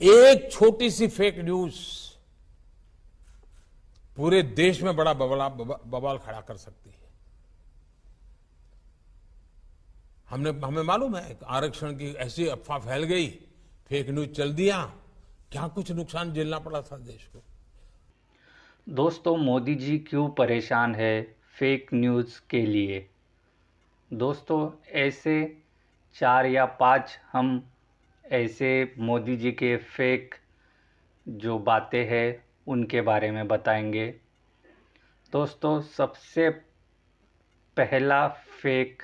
एक छोटी सी fake news पूरे देश में बड़ा बवाल खड़ा कर सकती है। हमें मालूम है आरक्षण की ऐसी अफवाह फैल गई, फेक न्यूज चल दिया, क्या कुछ नुकसान झेलना पड़ा था देश को। दोस्तों, मोदी जी क्यों परेशान है फेक न्यूज़ के लिए। दोस्तों, ऐसे 4 या 5 हम ऐसे मोदी जी के फेक जो बातें हैं उनके बारे में बताएंगे। दोस्तों, सबसे पहला फेक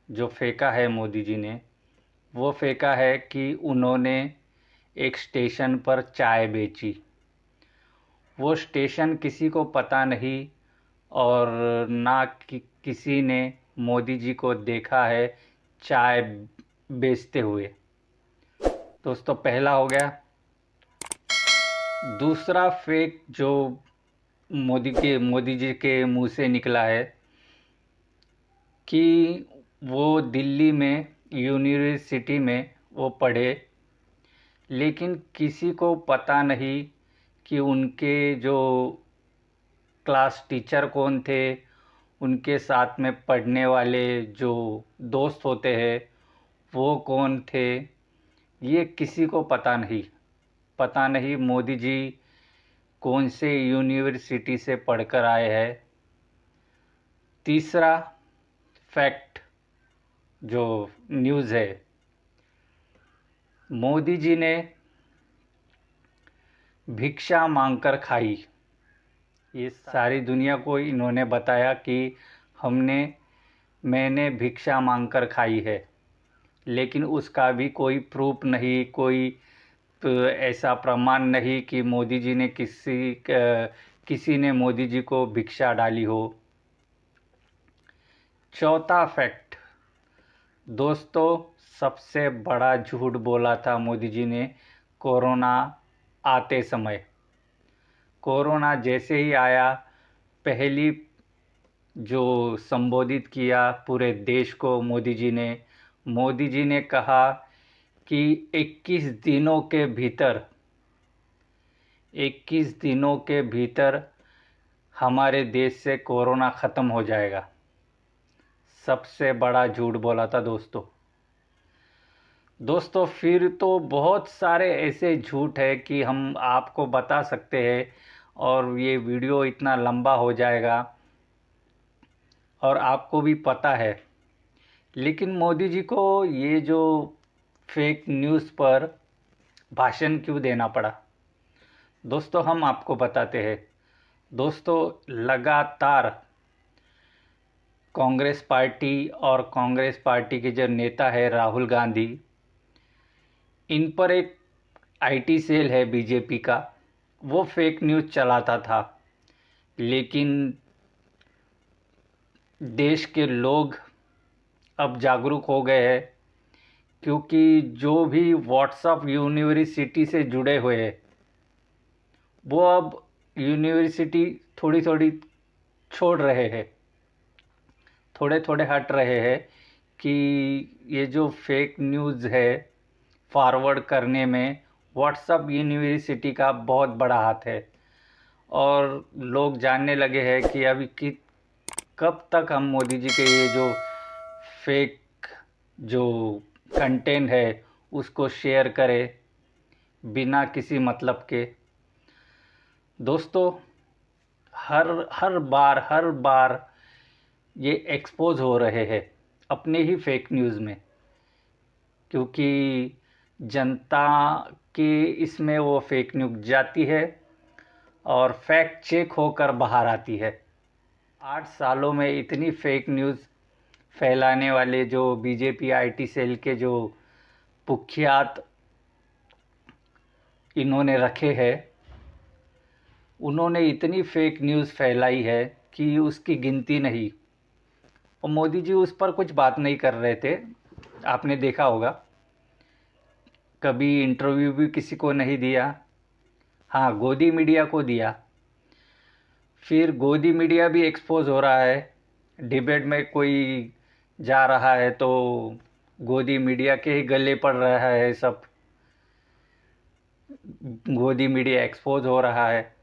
जो फेंका है मोदी जी ने, वो फेंका है कि उन्होंने एक स्टेशन पर चाय बेची। वो स्टेशन किसी को पता नहीं और ना किसी ने मोदी जी को देखा है चाय बेचते हुए। दोस्तों, पहला हो गया। दूसरा फेक जो मोदी जी के मुंह से निकला है कि वो दिल्ली में यूनिवर्सिटी में वो पढ़े, लेकिन किसी को पता नहीं कि उनके जो क्लास टीचर कौन थे, उनके साथ में पढ़ने वाले जो दोस्त होते हैं वो कौन थे, ये किसी को पता नहीं मोदी जी कौन से यूनिवर्सिटी से पढ़कर आए हैं। तीसरा फैक्ट जो न्यूज़ है, मोदी जी ने भिक्षा मांगकर खाई। ये सारी दुनिया को इन्होंने बताया कि मैंने भिक्षा मांगकर खाई है, लेकिन उसका भी कोई प्रूफ नहीं, कोई ऐसा प्रमाण नहीं कि मोदी जी ने किसी ने मोदी जी को भिक्षा डाली हो। चौथा फैक्ट, दोस्तों, सबसे बड़ा झूठ बोला था मोदी जी ने कोरोना आते समय। कोरोना जैसे ही आया, पहली जो संबोधित किया पूरे देश को मोदी जी ने कहा कि 21 दिनों के भीतर हमारे देश से कोरोना ख़त्म हो जाएगा। सबसे बड़ा झूठ बोला था दोस्तों। फिर तो बहुत सारे ऐसे झूठ है कि हम आपको बता सकते हैं और ये वीडियो इतना लंबा हो जाएगा और आपको भी पता है, लेकिन मोदी जी को ये जो फेक न्यूज़ पर भाषण क्यों देना पड़ा, दोस्तों हम आपको बताते हैं। दोस्तों, लगातार कांग्रेस पार्टी के जो नेता है राहुल गांधी, इन पर एक आईटी सेल है बीजेपी का, वो फेक न्यूज़ चलाता था। लेकिन देश के लोग अब जागरूक हो गए हैं, क्योंकि जो भी व्हाट्सएप यूनिवर्सिटी से जुड़े हुए हैं वो अब यूनिवर्सिटी थोड़ी थोड़ी छोड़ रहे हैं, थोड़े थोड़े हट रहे हैं कि ये जो फेक न्यूज़ है फॉरवर्ड करने में व्हाट्सएप यूनिवर्सिटी का बहुत बड़ा हाथ है। और लोग जानने लगे हैं कि कब तक हम मोदी जी के ये जो फेक जो कंटेंट है उसको शेयर करें बिना किसी मतलब के। दोस्तों, हर बार ये एक्सपोज हो रहे हैं अपने ही फेक न्यूज़ में, क्योंकि जनता के इसमें वो फेक न्यूज़ जाती है और फैक्ट चेक होकर बाहर आती है। 8 सालों में इतनी फेक न्यूज़ फैलाने वाले जो बीजेपी आईटी सेल के जो कुख्यात इन्होंने रखे हैं, उन्होंने इतनी फेक न्यूज़ फैलाई है कि उसकी गिनती नहीं। और मोदी जी उस पर कुछ बात नहीं कर रहे थे, आपने देखा होगा। कभी इंटरव्यू भी किसी को नहीं दिया, हाँ गोदी मीडिया को दिया। फिर गोदी मीडिया भी एक्सपोज हो रहा है, डिबेट में कोई जा रहा है तो गोदी मीडिया के ही गले पड़ रहा है सब। गोदी मीडिया एक्सपोज हो रहा है।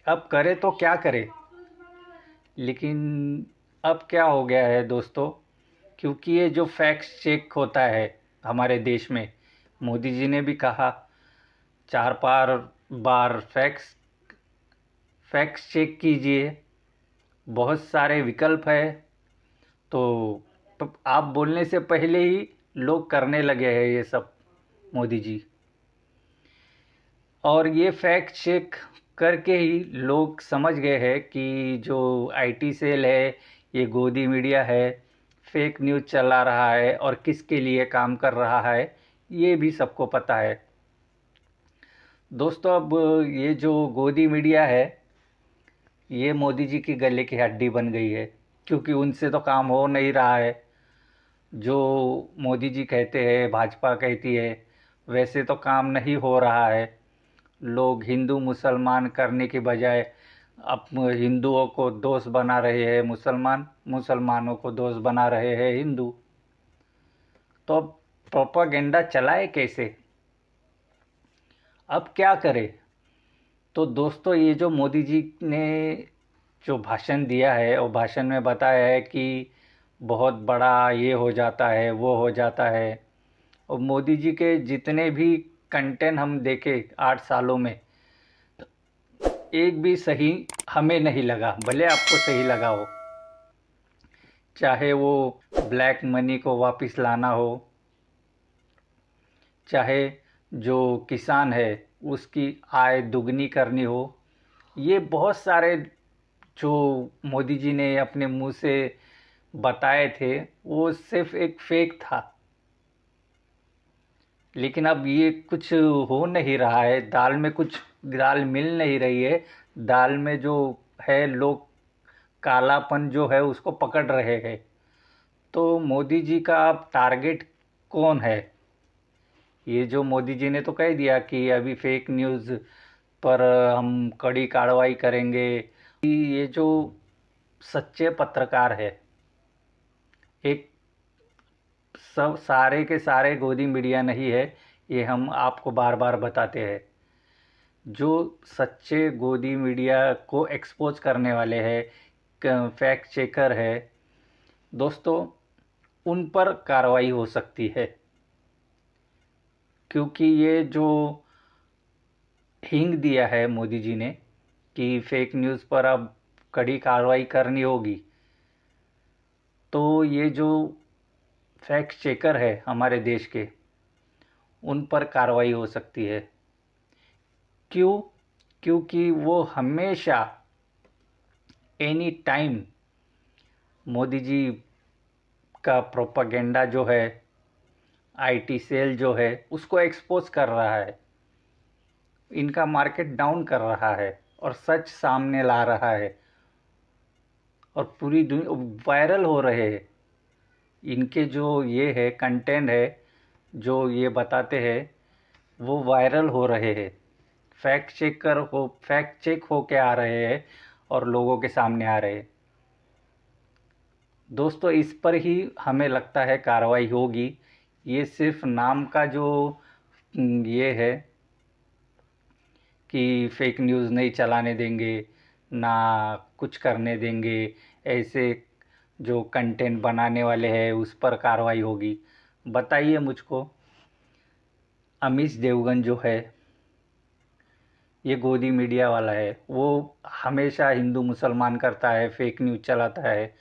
अब करे तो क्या करे, लेकिन अब क्या हो गया है दोस्तों, क्योंकि ये जो फैक्ट चेक होता है हमारे देश में, मोदी जी ने भी कहा 4 बार फैक्ट्स चेक कीजिए, बहुत सारे विकल्प है। तो आप बोलने से पहले ही लोग करने लगे हैं ये सब, मोदी जी। और ये फैक्ट चेक करके ही लोग समझ गए हैं कि जो आईटी सेल है, ये गोदी मीडिया है, फेक न्यूज़ चला रहा है और किसके लिए काम कर रहा है, ये भी सबको पता है। दोस्तों, अब ये जो गोदी मीडिया है, ये मोदी जी की गले की हड्डी बन गई है, क्योंकि उनसे तो काम हो नहीं रहा है। जो मोदी जी कहते हैं, भाजपा कहती है, वैसे तो काम नहीं हो रहा है। लोग हिंदू मुसलमान करने की बजाय अब हिंदुओं को दोस्त बना रहे हैं मुसलमान, मुसलमानों को दोस्त बना रहे हैं हिंदू। तो अब प्रोपागेंडा चलाए कैसे, अब क्या करे? तो दोस्तों, ये जो मोदी जी ने जो भाषण दिया है, और भाषण में बताया है कि बहुत बड़ा ये हो जाता है, वो हो जाता है। और मोदी जी के जितने भी कंटेंट हम देखे 8 सालों में, एक भी सही हमें नहीं लगा, भले आपको सही लगा हो। चाहे वो ब्लैक मनी को वापस लाना हो, चाहे जो किसान है उसकी आय दुगनी करनी हो, ये बहुत सारे जो मोदी जी ने अपने मुंह से बताए थे, वो सिर्फ एक फेक था। लेकिन अब ये कुछ हो नहीं रहा है, दाल मिल नहीं रही है। दाल में जो है, लोग कालापन जो है उसको पकड़ रहे हैं। तो मोदी जी का अब टारगेट कौन है? ये जो मोदी जी ने तो कह दिया कि अभी फेक न्यूज़ पर हम कड़ी कार्रवाई करेंगे। ये जो सच्चे पत्रकार है, एक सब सारे के सारे गोदी मीडिया नहीं है, ये हम आपको बार बार बताते हैं। जो सच्चे गोदी मीडिया को एक्सपोज करने वाले हैं, फैक्ट चेकर है दोस्तों, उन पर कार्रवाई हो सकती है। क्योंकि ये जो हिंग दिया है मोदी जी ने कि फेक न्यूज़ पर अब कड़ी कार्रवाई करनी होगी, तो ये जो फैक्ट चेकर है हमारे देश के, उन पर कार्रवाई हो सकती है। क्यों? क्योंकि वो हमेशा एनी टाइम मोदी जी का प्रोपागेंडा जो है, आईटी सेल जो है, उसको एक्सपोज कर रहा है, इनका मार्केट डाउन कर रहा है और सच सामने ला रहा है, और पूरी दुनिया वायरल हो रहे हैं। इनके जो ये है कंटेंट है, जो ये बताते हैं, वो वायरल हो रहे हैं, फैक्ट चेक हो के आ रहे हैं और लोगों के सामने आ रहे हैं। दोस्तों, इस पर ही हमें लगता है कार्रवाई होगी। ये सिर्फ नाम का जो ये है कि फेक न्यूज़ नहीं चलाने देंगे, ना कुछ करने देंगे, ऐसे जो कंटेंट बनाने वाले हैं उस पर कार्रवाई होगी। बताइए मुझको, अमीश देवगन जो है, ये गोदी मीडिया वाला है, वो हमेशा हिंदू मुसलमान करता है, फेक न्यूज़ चलाता है,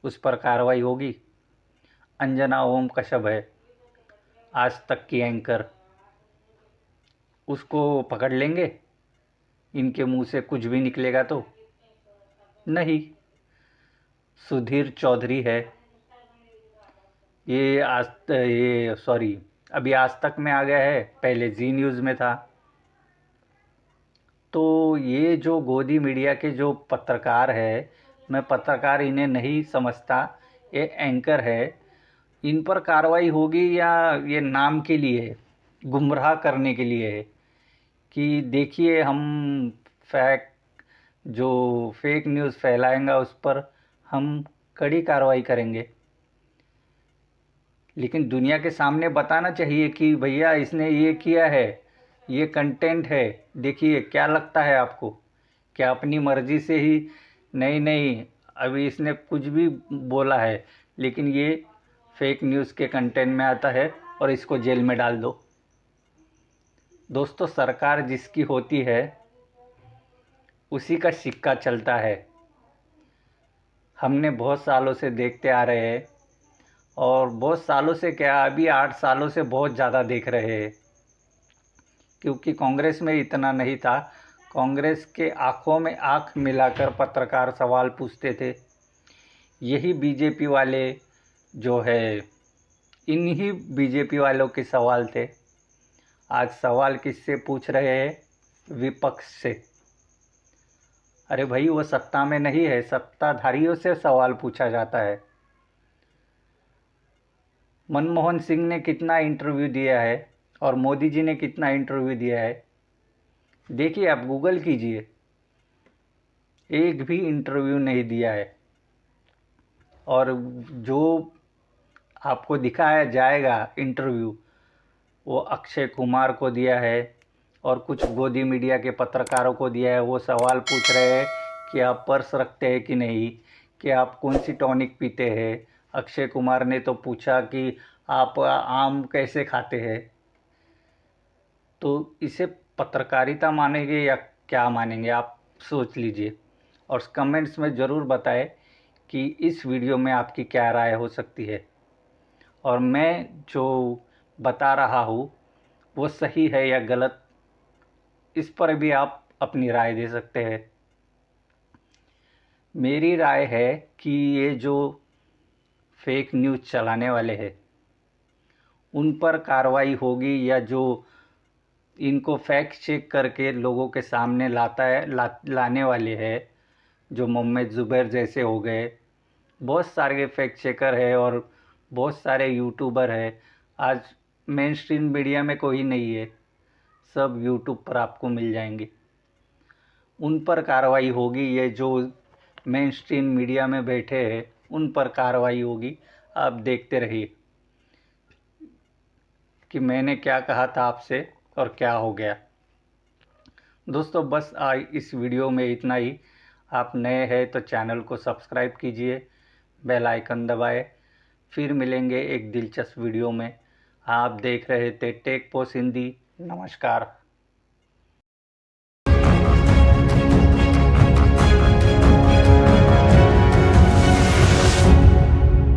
उस पर कार्रवाई होगी? अंजना ओम कश्यप है, आज तक की एंकर, उसको पकड़ लेंगे इनके मुंह से कुछ भी निकलेगा तो? नहीं। सुधीर चौधरी है, ये सॉरी, अभी आज तक में आ गया है, पहले जी न्यूज़ में था। तो ये जो गोदी मीडिया के जो पत्रकार है, मैं पत्रकार इन्हें नहीं समझता, ये एंकर है। इन पर कार्रवाई होगी या ये नाम के लिए, गुमराह करने के लिए है कि देखिए हम फैक्ट जो फेक न्यूज़ फैलाएंगा उस पर हम कड़ी कार्रवाई करेंगे। लेकिन दुनिया के सामने बताना चाहिए कि भैया इसने ये किया है, ये कंटेंट है। देखिए क्या लगता है आपको, क्या अपनी मर्जी से ही? नहीं नहीं, अभी इसने कुछ भी बोला है, लेकिन ये फेक न्यूज़ के कंटेंट में आता है और इसको जेल में डाल दो। दोस्तों, सरकार जिसकी होती है उसी का सिक्का चलता है। हमने बहुत सालों से देखते आ रहे हैं, और बहुत सालों से क्या, अभी 8 सालों से बहुत ज़्यादा देख रहे हैं, क्योंकि कांग्रेस में इतना नहीं था। कांग्रेस के आंखों में आंख मिलाकर पत्रकार सवाल पूछते थे। यही बीजेपी वाले जो है, इन्हीं बीजेपी वालों के सवाल थे। आज सवाल किससे पूछ रहे हैं? विपक्ष से। अरे भाई, वो सत्ता में नहीं है, सत्ताधारियों से सवाल पूछा जाता है। मनमोहन सिंह ने कितना इंटरव्यू दिया है और मोदी जी ने कितना इंटरव्यू दिया है, देखिए, आप गूगल कीजिए, एक भी इंटरव्यू नहीं दिया है। और जो आपको दिखाया जाएगा इंटरव्यू, वो अक्षय कुमार को दिया है और कुछ गोदी मीडिया के पत्रकारों को दिया है। वो सवाल पूछ रहे हैं कि आप पर्स रखते हैं कि नहीं, कि आप कौन सी टॉनिक पीते हैं। अक्षय कुमार ने तो पूछा कि आप आम कैसे खाते हैं। तो इसे पत्रकारिता मानेंगे या क्या मानेंगे, आप सोच लीजिए। और कमेंट्स में ज़रूर बताएं कि इस वीडियो में आपकी क्या राय हो सकती है, और मैं जो बता रहा हूँ वो सही है या गलत, इस पर भी आप अपनी राय दे सकते हैं। मेरी राय है कि ये जो फेक न्यूज़ चलाने वाले हैं उन पर कार्रवाई होगी, या जो इनको फैक्ट चेक करके लोगों के सामने लाने वाले हैं, जो मोहम्मद ज़ुबैर जैसे हो गए। बहुत सारे फैक्ट चेकर है और बहुत सारे यूट्यूबर है। आज मेन स्ट्रीम मीडिया में कोई नहीं है, सब यूट्यूब पर आपको मिल जाएंगे। उन पर कार्रवाई होगी। ये जो मेन स्ट्रीम मीडिया में बैठे हैं उन पर कार्रवाई होगी। आप देखते रहिए कि मैंने क्या कहा था आपसे और क्या हो गया। दोस्तों, बस आज इस वीडियो में इतना ही। आप नए हैं तो चैनल को सब्सक्राइब कीजिए, बेल आइकन दबाएं। फिर मिलेंगे एक दिलचस्प वीडियो में। आप देख रहे थे टेक पोस्ट हिंदी। नमस्कार।